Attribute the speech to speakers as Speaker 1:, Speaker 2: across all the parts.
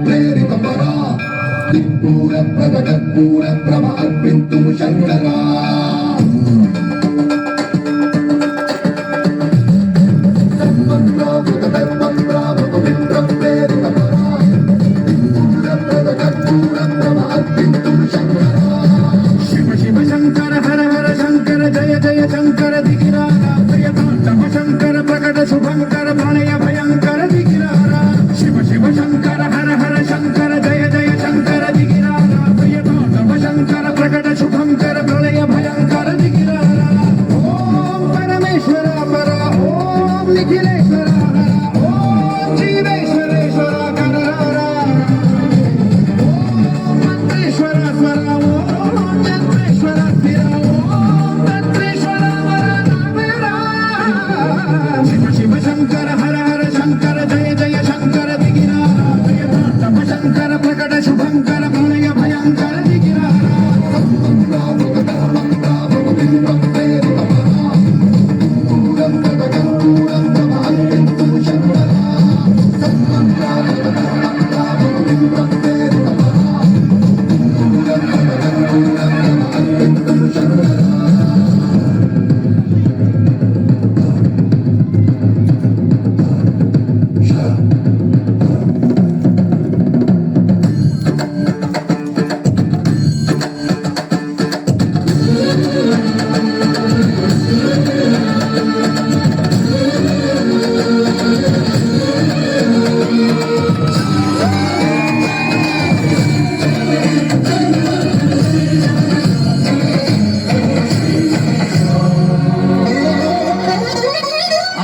Speaker 1: प्रेरितपरा दिक्पूर प्रकटपूर प्रभ अर्पिन्तुं शङ्करा
Speaker 2: शुभंकर प्रणय भयंकर दिगिरारा शिव शिव शंकर हर हर शंकर जय जय शंकर दिगिरारा प्रियतम शंकर प्रकट शुभंकर प्रणय भयंकर दिगिरारा ओम परमेश्वर परा ओम निखिलेश्वर हरा ओम जीवेश्वरेश्वर करहरा ओम मंत्रेश्वर स्वरा ओम यंत्रेश्वर स्थिरा ओम तंत्रेश्वर वरदामेरा शिव शिव शंकर हर हर शंकर जय जय शंकर दिगिरारा प्रियतम शंकर प्रकट शुभंकर प्रणय भयंकर दिगिरारा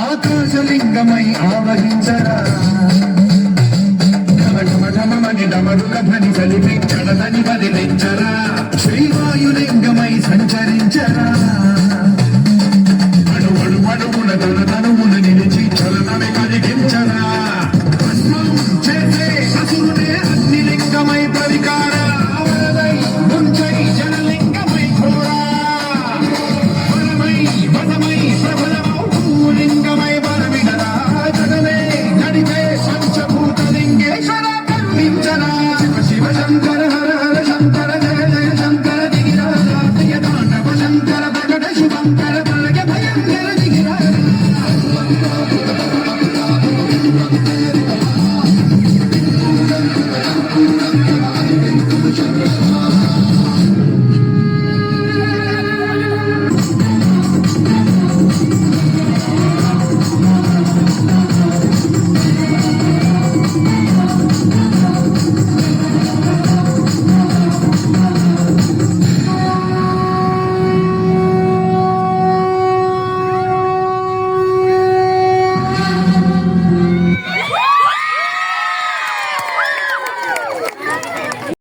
Speaker 2: ఆకాశలింగమై ఆవహించరా ఢమఢమఢమని డమరుక ధ్వని కలిపి చడదని వదిలించరా శ్రీవాయులింగమై సంచరించరా